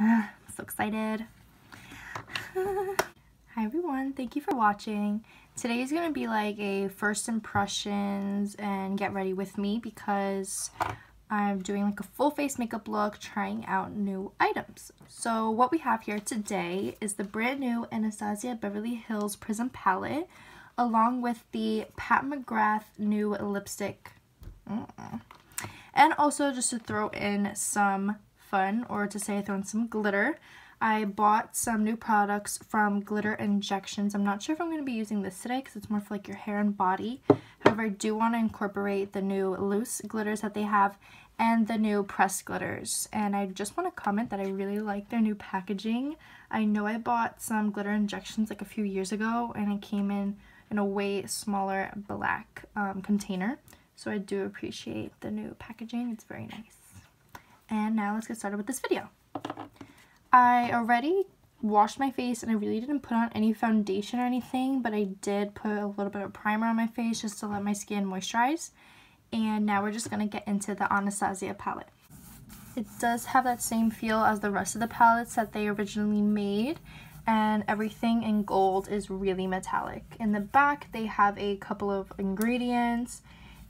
So excited. Hi everyone, thank you for watching. Today is going to be like a first impressions and get ready with me because I'm doing like a full face makeup look, trying out new items. So what we have here today is the brand new Anastasia Beverly Hills Prism Palette, along with the Pat McGrath new lipstick. And also, just to throw in some fun, or to say throw in some glitter, I bought some new products from Glitter Injections. I'm not sure if I'm going to be using this today because it's more for like your hair and body. However, I do want to incorporate the new loose glitters that they have and the new pressed glitters. And I just want to comment that I really like their new packaging. I know I bought some Glitter Injections like a few years ago and it came in a way smaller black container. So I do appreciate the new packaging. It's very nice. And now let's get started with this video. I already washed my face and I really didn't put on any foundation or anything, but I did put a little bit of primer on my face just to let my skin moisturize. And now we're just going to get into the Anastasia palette. It does have that same feel as the rest of the palettes that they originally made, and everything in gold is really metallic. In the back they have a couple of ingredients,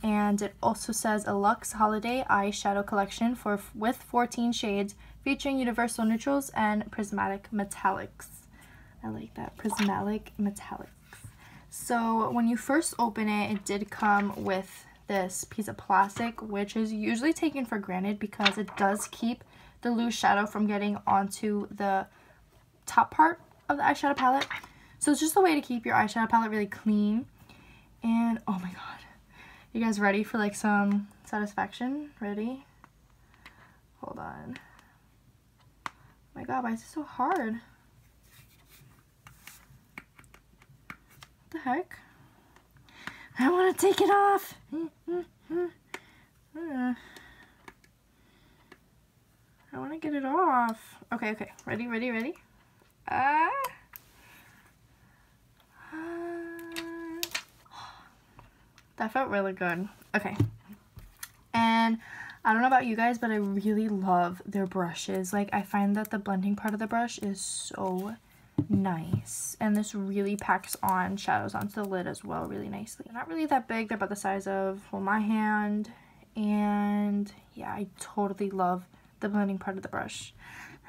and it also says a Luxe Holiday Eyeshadow Collection with 14 shades featuring universal neutrals and prismatic metallics. I like that, prismatic metallics. So when you first open it, it did come with this piece of plastic, which is usually taken for granted because it does keep the loose shadow from getting onto the top part of the eyeshadow palette. So it's just a way to keep your eyeshadow palette really clean. And oh my god, you guys ready for like some satisfaction? Ready? Hold on. Oh my god, why is it so hard? What the heck? I want to take it off. I want to get it off. Okay, okay. Ready, ready, ready? That felt really good. Okay. And I don't know about you guys, but I really love their brushes. Like, I find that the blending part of the brush is so nice. And this really packs on shadows onto the lid as well really nicely. They're not really that big. They're about the size of, well, my hand. And yeah, I totally love the blending part of the brush.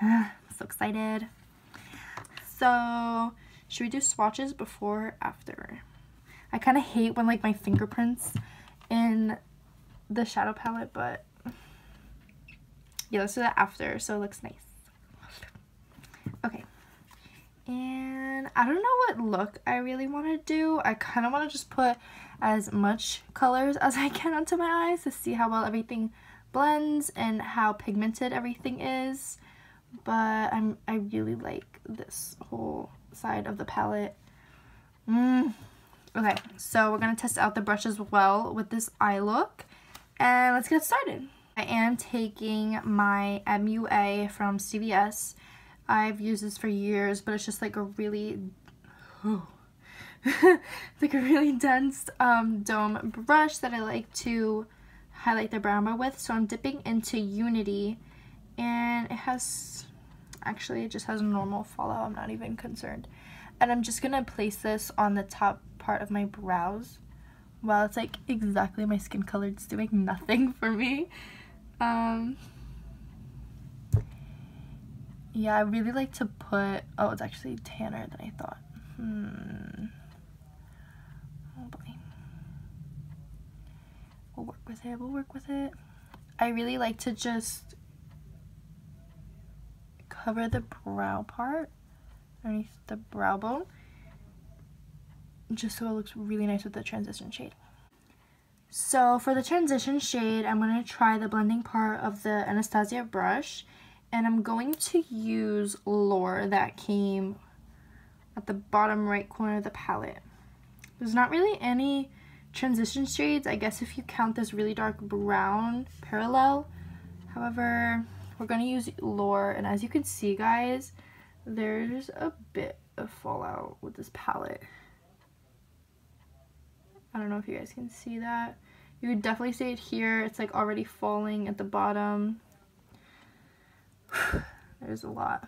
So excited. So, should we do swatches before or after? I kind of hate when like my fingerprints in the shadow palette, but yeah, let's do that after so it looks nice. Okay, and I don't know what look I really want to do. I kind of want to just put as much colors as I can onto my eyes to see how well everything blends and how pigmented everything is. But I really like this whole side of the palette. Okay, so we're going to test out the brush as well with this eye look. And let's get started. I am taking my MUA from CVS. I've used this for years, but it's just like a really, it's like a really dense dome brush that I like to highlight the brown bar with. So I'm dipping into Unity, and it has, actually it just has a normal fallout. I'm not even concerned. And I'm just gonna place this on the top part of my brows. Wow, it's like exactly my skin color. It's doing nothing for me. Yeah, I really like to put, oh, it's actually tanner than I thought. Oh boy. We'll work with it, we'll work with it. I really like to just cover the brow part, underneath the brow bone, just so it looks really nice with the transition shade. So for the transition shade, I'm going to try the blending part of the Anastasia brush, and I'm going to use Lure that came at the bottom right corner of the palette. There's not really any transition shades, I guess, if you count this really dark brown parallel. However, we're going to use Lure, and as you can see, guys, there's a bit of fallout with this palette. I don't know if you guys can see that. You would definitely see it here. It's like already falling at the bottom. is a lot.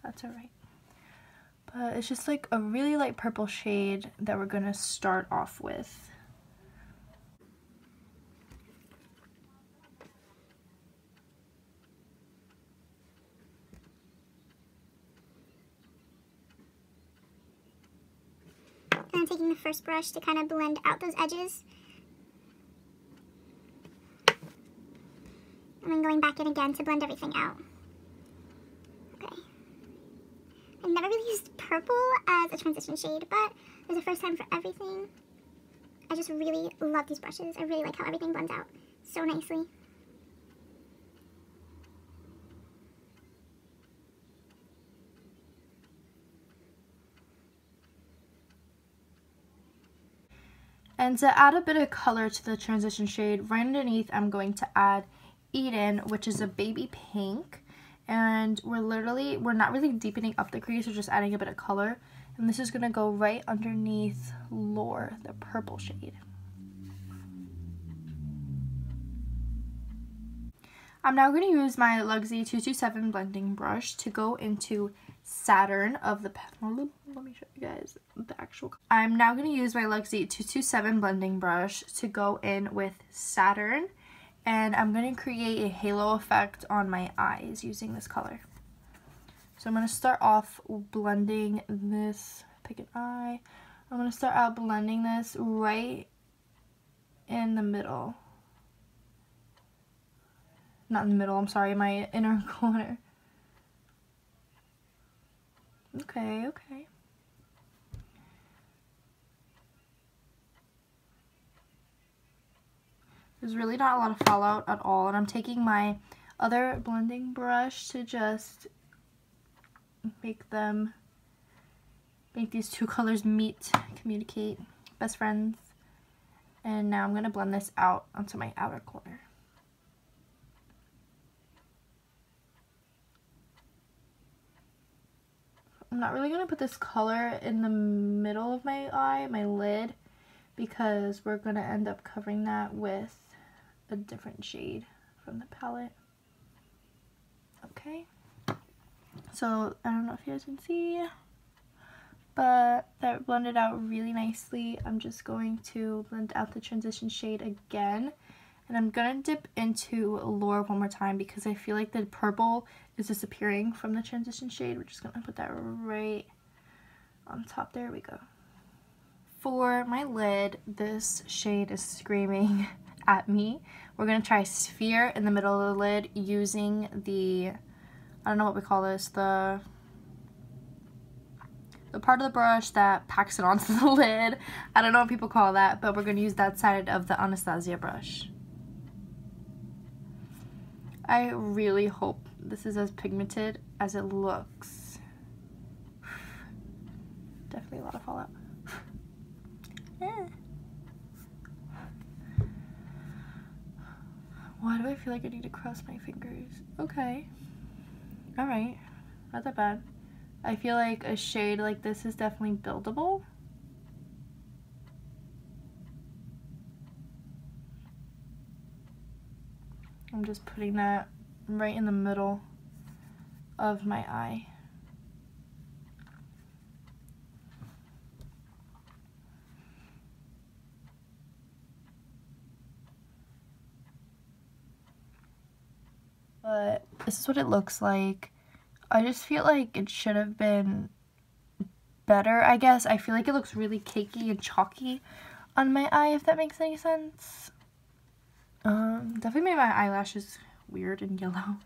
That's alright. But it's just like a really light purple shade that we're going to start off with. And I'm taking the first brush to kind of blend out those edges. And then going back in again to blend everything out. Okay. I've never really used purple as a transition shade, but there's a first time for everything. I just really love these brushes. I really like how everything blends out so nicely. And to add a bit of color to the transition shade, right underneath I'm going to add Eden, which is a baby pink. And we're not really deepening up the crease, we're just adding a bit of color. And this is going to go right underneath Lure, the purple shade. I'm now going to use my Luxe 227 blending brush to go into Saturn of the palette. Let me show you guys the actual. I'm now going to use my Luxe 227 blending brush to go in with Saturn, and I'm going to create a halo effect on my eyes using this color. So I'm going to start off blending this, pick an eye. I'm going to start out blending this right in the middle. Not in the middle, I'm sorry, my inner corner. Okay, okay. There's really not a lot of fallout at all, and I'm taking my other blending brush to just make these two colors meet, communicate, best friends. And now I'm going to blend this out onto my outer corner. I'm not really going to put this color in the middle of my eye, my lid, because we're going to end up covering that with a different shade from the palette. Okay. So, I don't know if you guys can see, but that blended out really nicely. I'm just going to blend out the transition shade again. And I'm going to dip into Lure one more time because I feel like the purple is disappearing from the transition shade. We're just going to put that right on top. There we go. For my lid, this shade is screaming at me. We're going to try Sphere in the middle of the lid using the, I don't know what we call this, the part of the brush that packs it onto the lid. I don't know what people call that, but we're going to use that side of the Anastasia brush. I really hope this is as pigmented as it looks. Definitely a lot of fallout. Why do I feel like I need to cross my fingers? Okay. Alright. Not that bad. I feel like a shade like this is definitely buildable. I'm just putting that right in the middle of my eye. But this is what it looks like. I just feel like it should have been better, I guess. I feel like it looks really cakey and chalky on my eye, if that makes any sense. Definitely made my eyelashes weird and yellow.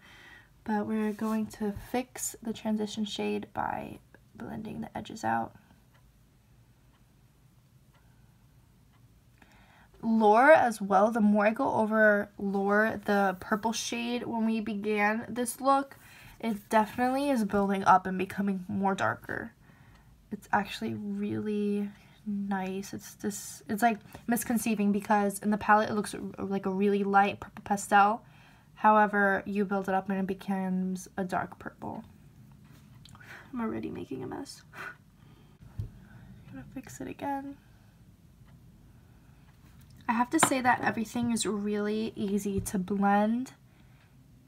But we're going to fix the transition shade by blending the edges out. Lure as well, the more I go over Lure, the purple shade when we began this look, it definitely is building up and becoming more darker. It's actually really nice. It's like misconceiving because in the palette it looks like a really light purple pastel. However, you build it up and it becomes a dark purple. I'm already making a mess. I'm gonna fix it again. I have to say that everything is really easy to blend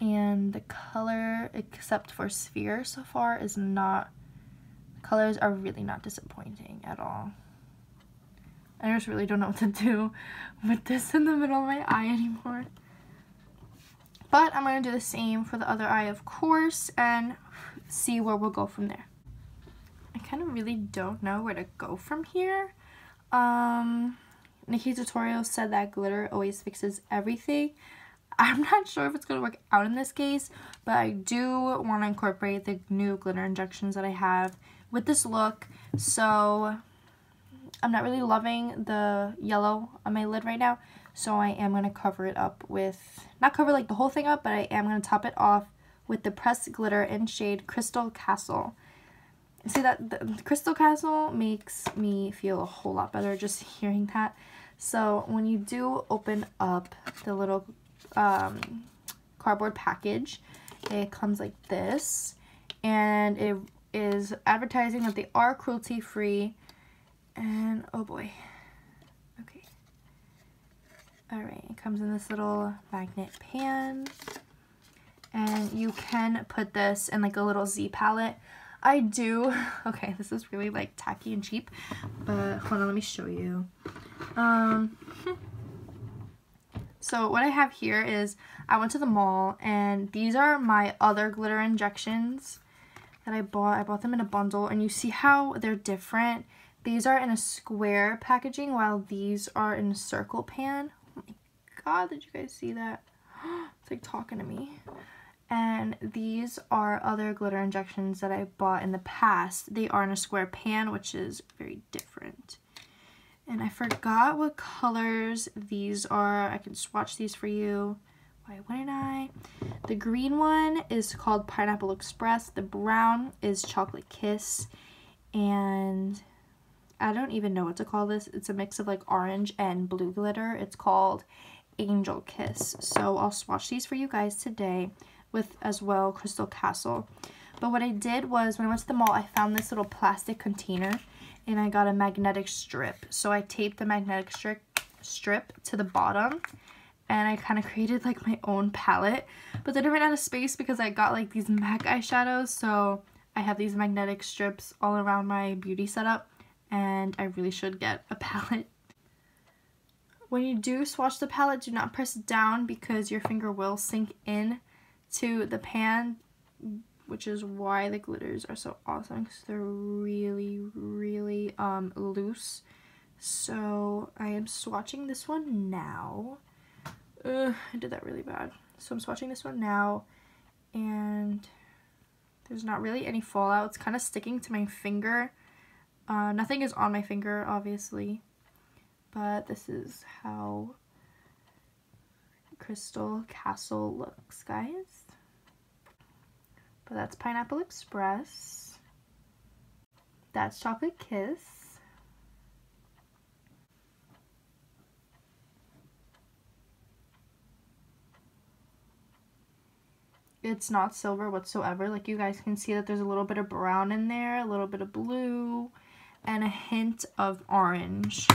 And the color, except for Sphere so far, is not, the colors are really not disappointing at all. I just really don't know what to do with this in the middle of my eye anymore. But I'm going to do the same for the other eye, of course, and see where we'll go from there. I kind of really don't know where to go from here. Nikki's tutorial said that glitter always fixes everything. I'm not sure if it's going to work out in this case, but I do want to incorporate the new glitter injections that I have with this look. So I'm not really loving the yellow on my lid right now, so I am going to cover it up with, not cover like the whole thing up, but I am going to top it off with the pressed glitter in shade Crystal Castle. See that the Crystal Castle makes me feel a whole lot better just hearing that. So when you do open up the little cardboard package, it comes like this, and it is advertising that they are cruelty free. And oh boy, okay, all right, it comes in this little magnet pan, and you can put this in like a little Z palette. I do, okay, this is really like tacky and cheap, but hold on, let me show you. So what I have here is, I went to the mall, and these are my other glitter injections that I bought. I bought them in a bundle, and you see how they're different. These are in a square packaging, while these are in a circle pan. Oh my god, did you guys see that? It's like talking to me. And these are other glitter injections that I bought in the past. They are in a square pan, which is very different. And I forgot what colors these are. I can swatch these for you. Why wouldn't I? The green one is called Pineapple Express. The brown is Chocolate Kiss. And I don't even know what to call this. It's a mix of like orange and blue glitter. It's called Angel Kiss. So I'll swatch these for you guys today, with as well Crystal Castle. But what I did was, when I went to the mall, I found this little plastic container, and I got a magnetic strip. So I taped the magnetic strip to the bottom, and I kind of created like my own palette. But then I ran out of space because I got like these MAC eyeshadows, so I have these magnetic strips all around my beauty setup, and I really should get a palette. When you do swatch the palette, do not press down because your finger will sink in to the pan, which is why the glitters are so awesome, because they're really loose. So I am swatching this one now. I did that really bad. So I'm swatching this one now, and there's not really any fallout. It's kind of sticking to my finger. Nothing is on my finger, obviously, but this is how Crystal Castle looks, guys. But that's Pineapple Express. That's Chocolate Kiss. It's not silver whatsoever. Like, you guys can see that there's a little bit of brown in there, a little bit of blue, and a hint of orange.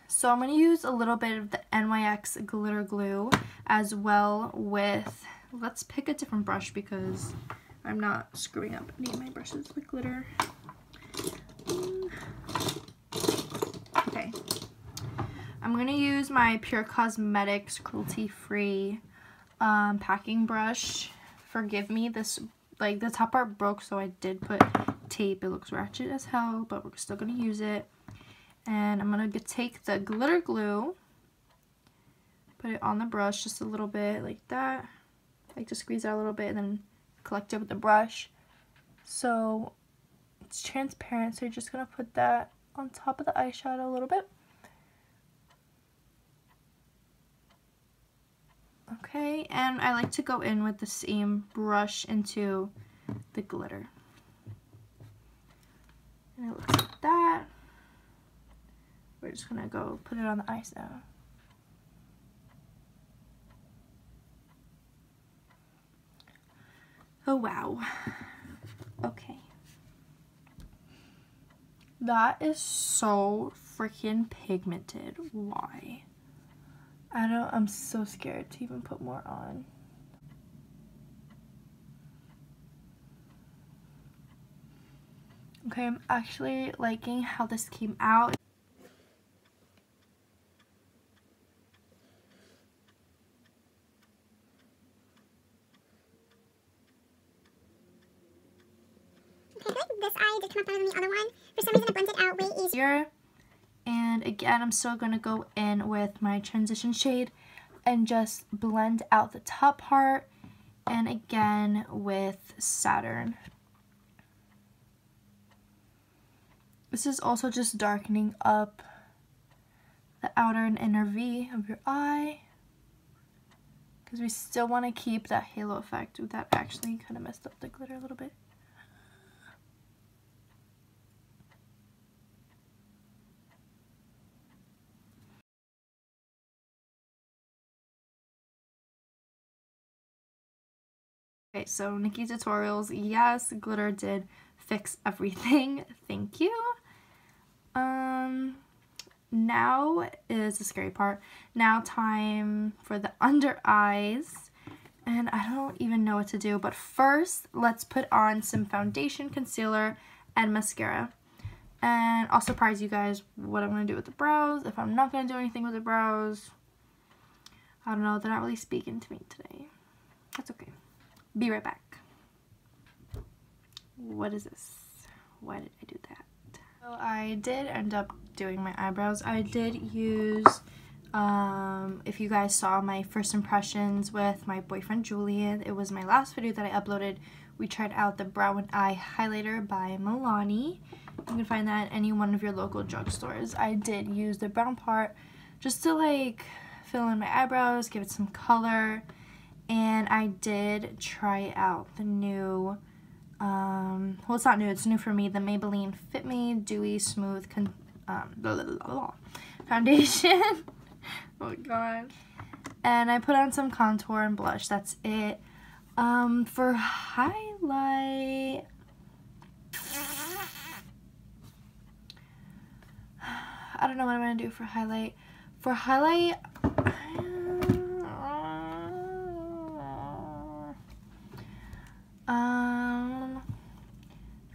So I'm going to use a little bit of the NYX glitter glue as well with, let's pick a different brush because I'm not screwing up any of my brushes with glitter. Okay. I'm going to use my Pure Cosmetics cruelty-free packing brush. Forgive me, this, like, the top part broke, so I did put tape. It looks ratchet as hell, but we're still going to use it. And I'm going to take the glitter glue, put it on the brush just a little bit like that. I like to squeeze it out a little bit and then collect it with the brush. So it's transparent, so you're just going to put that on top of the eyeshadow a little bit. Okay, and I like to go in with the same brush into the glitter. And it looks like that. We're just gonna go put it on the eyes now. Oh wow. Okay. That is so freaking pigmented. Why? I'm so scared to even put more on. Okay, I'm actually liking how this came out. Okay, I feel like this eye did come up better than the other one. For some reason it blended out way easier. And again, I'm still going to go in with my transition shade and just blend out the top part, and again with Saturn. This is also just darkening up the outer and inner V of your eye, because we still want to keep that halo effect. Ooh, that actually kind of messed up the glitter a little bit. Okay, so Nikki Tutorials, yes, glitter did fix everything. Thank you. Now is the scary part. Now time for the under eyes. And I don't even know what to do, but first let's put on some foundation, concealer, and mascara. And I'll surprise you guys what I'm going to do with the brows. If I'm not going to do anything with the brows, I don't know, they're not really speaking to me today. That's okay. Be right back. What is this? Why did I do that? So I did end up doing my eyebrows. I did use, if you guys saw my first impressions with my boyfriend Julian, it was my last video that I uploaded. We tried out the Brow and Eye Highlighter by Milani. You can find that at any one of your local drugstores. I did use the brown part just to like fill in my eyebrows, give it some color. And I did try out the new, well, it's not new, it's new for me, the Maybelline Fit Me Dewy Smooth foundation. Oh my god. And I put on some contour and blush, that's it. For highlight, I don't know what I'm going to do for highlight. For highlight,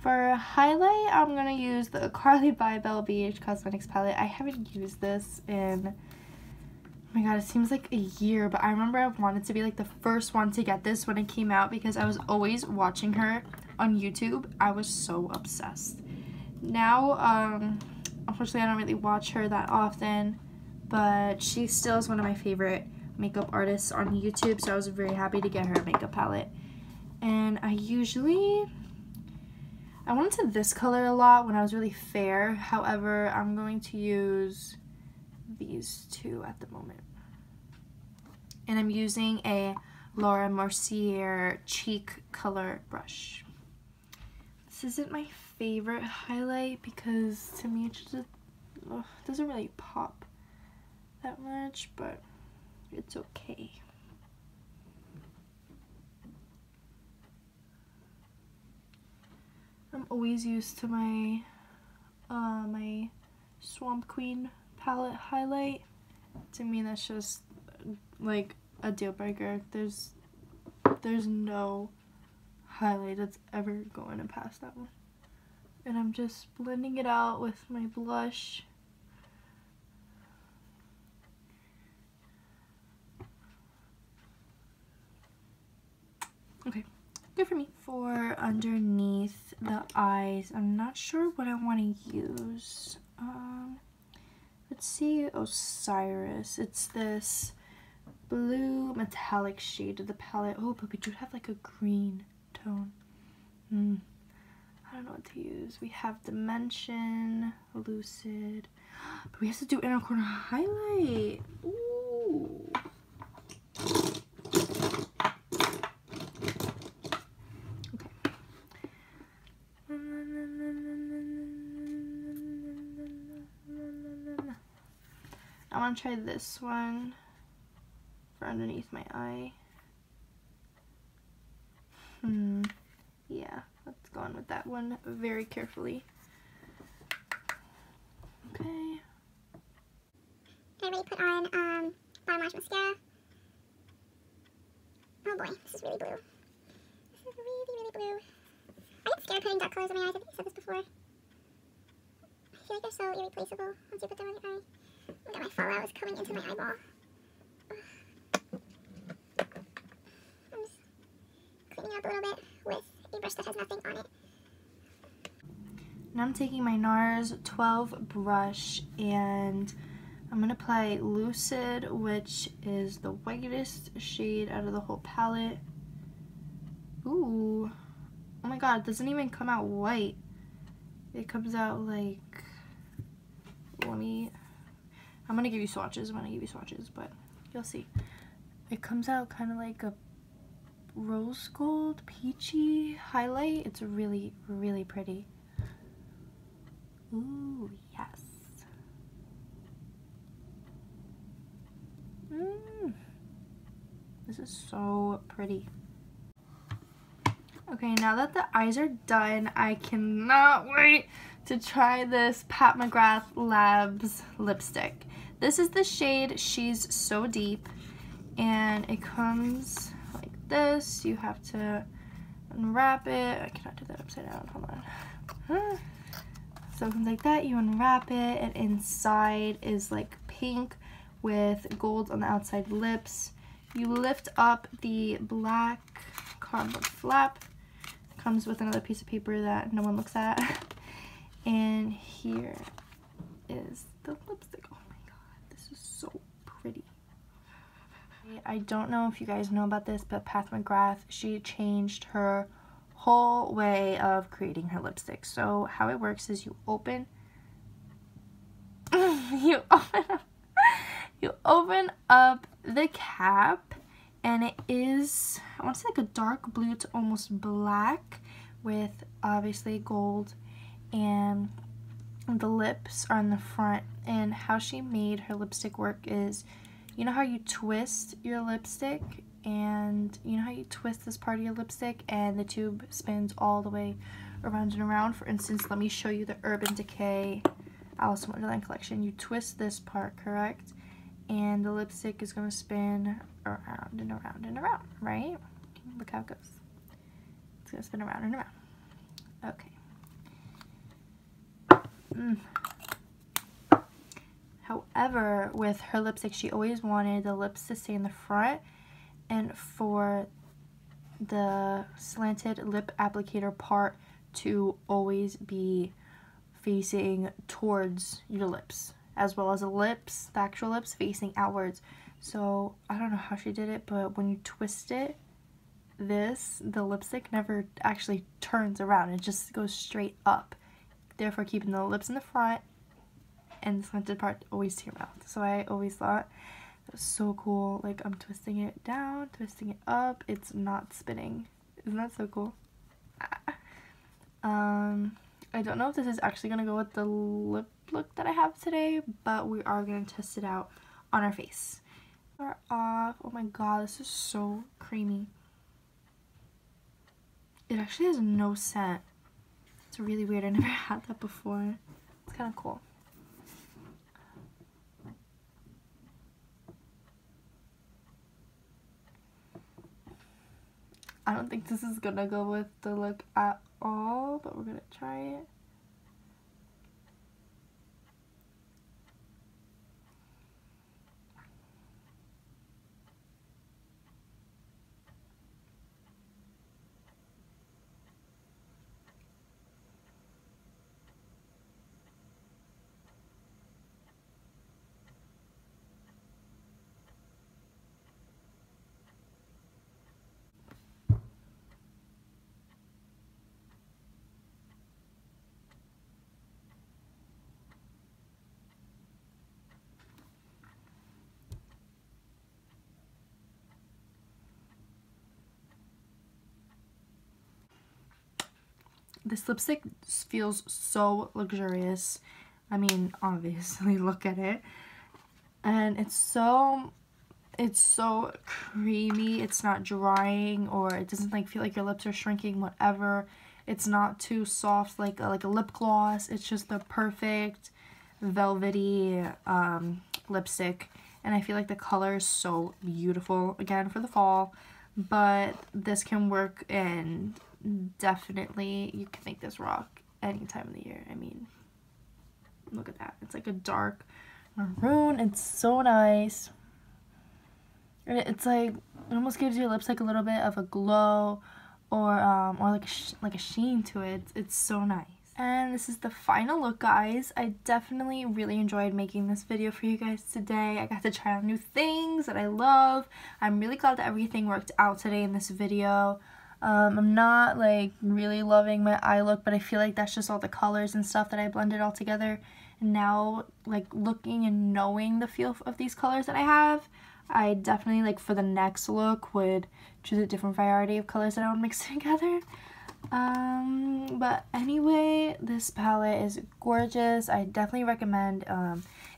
for highlight, I'm gonna use the Carli Bybel ABH Cosmetics palette. I haven't used this in, oh my god, it seems like a year, but I remember I wanted to be like the first one to get this when it came out because I was always watching her on YouTube. I was so obsessed. Now, unfortunately, I don't really watch her that often, but she still is one of my favorite makeup artists on YouTube, so I was very happy to get her a makeup palette. And I went to this color a lot when I was really fair. However, I'm going to use these two at the moment. And I'm using a Laura Mercier cheek color brush. This isn't my favorite highlight because to me it just doesn't really pop that much, but it's okay. I'm always used to my my Swamp Queen palette highlight. To me, that's just like a deal breaker. There's no highlight that's ever going to pass that one. And I'm just blending it out with my blush. Okay. Good for me. For underneath the eyes, I'm not sure what I want to use. Let's see, Osiris. It's this blue metallic shade of the palette. Oh, but we do have like a green tone. I don't know what to use. We have Dimension, Lucid, but we have to do inner corner highlight. Ooh. I want to try this one for underneath my eye. Yeah, let's go on with that one very carefully. Okay. I already put on Bottom Lash Mascara. Oh boy, this is really blue. This is really, really blue. I get scared putting dark colors in my eyes. I think I said this before. feel like they're so irreplaceable once you put them on your eye. Look at my fallout is coming into my eyeball. I'm just cleaning up a little bit with a brush that has nothing on it. Now I'm taking my NARS 12 brush and I'm going to apply Lucid, which is the whitest shade out of the whole palette. Ooh. Oh my god, it doesn't even come out white. It comes out like... I'm going to give you swatches. But you'll see. It comes out kind of like a rose gold, peachy highlight. It's really, really pretty. Ooh, yes. This is so pretty. Okay, now that the eyes are done, I cannot wait to try this Pat McGrath Labs lipstick. This is the shade She's So Deep, and it comes like this. You have to unwrap it. I cannot do that upside down. Hold on. So it comes like that. You unwrap it, and inside is like pink with gold on the outside lips. You lift up the black cardboard flap. It comes with another piece of paper that no one looks at. And here is the lipstick. Oh my god, this is so pretty. I don't know if you guys know about this, but Pat McGrath, she changed her whole way of creating her lipstick. So how it works is you open you open up the cap, and it is, I want to say, like a dark blue to almost black with obviously gold, and the lips are in the front. And how she made her lipstick work is, you know how you twist your lipstick, and you know how you twist this part of your lipstick and the tube spins all the way around and around? For instance, let me show you the Urban Decay Alice in Wonderland collection. You twist this part, correct? And the lipstick is going to spin around and around and around, right? Look how it goes. It's going to spin around and around. Okay. However, with her lipstick, she always wanted the lips to stay in the front, and for the slanted lip applicator part to always be facing towards your lips, as well as the actual lips facing outwards. So I don't know how she did it, but when you twist it, the lipstick never actually turns around. It just goes straight up, therefore keeping the lips in the front and the slanted part always to your mouth. So I always thought that was so cool. Like, I'm twisting it down, twisting it up, it's not spinning. Isn't that so cool? I don't know if this is actually going to go with the lip look that I have today, but we are going to test it out on our face. Start off. Oh my god, this is so creamy. It actually has no scent. It's really weird. I never had that before. It's kind of cool. I don't think this is going to go with the look at all, but we're going to try it. This lipstick feels so luxurious. I mean, obviously, look at it. And it's so creamy. It's not drying, or it doesn't like feel like your lips are shrinking, whatever. It's not too soft like a lip gloss. It's just the perfect velvety lipstick. And I feel like the color is so beautiful, again, for the fall. But this can work, and definitely you can make this rock any time of the year. I mean, Look at that. It's like a dark maroon. It's so nice. It's like, it almost gives your lips like a little bit of a glow, or like a sheen to it. It's so nice. And this is the final look, guys. I definitely really enjoyed making this video for you guys today. I got to try out new things that I love. I'm really glad that everything worked out today in this video. I'm not like really loving my eye look, but I feel like that's just all the colors and stuff that I blended all together. And now, like, looking and knowing the feel of these colors that I have, I definitely, like, for the next look would choose a different variety of colors that I would mix together. But anyway, this palette is gorgeous. I definitely recommend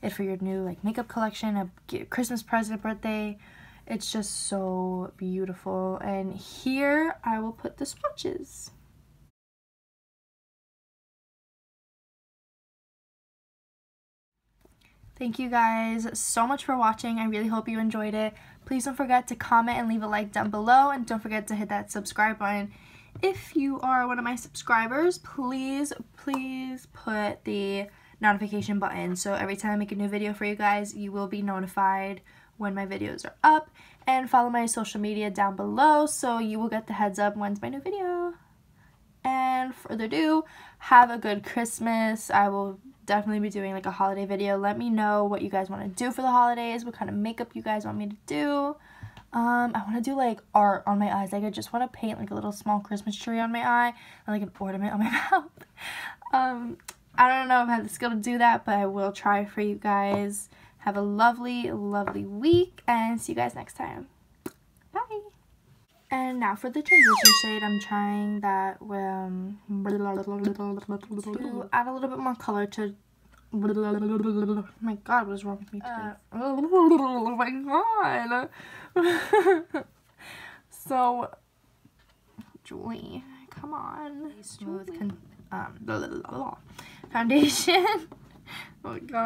it for your new like makeup collection, a Christmas present, birthday. It's just so beautiful. And here I will put the swatches. Thank you guys so much for watching. I really hope you enjoyed it. Please don't forget to comment and leave a like down below, and don't forget to hit that subscribe button. If you are one of my subscribers, please put the notification button, so every time I make a new video for you guys, you will be notified when my videos are up. And follow my social media down below so you will get the heads up when's my new video. And further ado, have a good Christmas. I will definitely be doing like a holiday video. Let me know what you guys want to do for the holidays, what kind of makeup you guys want me to do. I want to do like art on my eyes. Like I just want to paint like a little small Christmas tree on my eye and like an ornament on my mouth. I don't know if I have the skill to do that, but I will try for you guys. Have a lovely, lovely week, and see you guys next time. Bye! And now for the transition shade, I'm trying that to add a little bit more color to... Oh my god, what is wrong with me today? Oh my god! So, Julie, come on. Smooth foundation. Oh my god.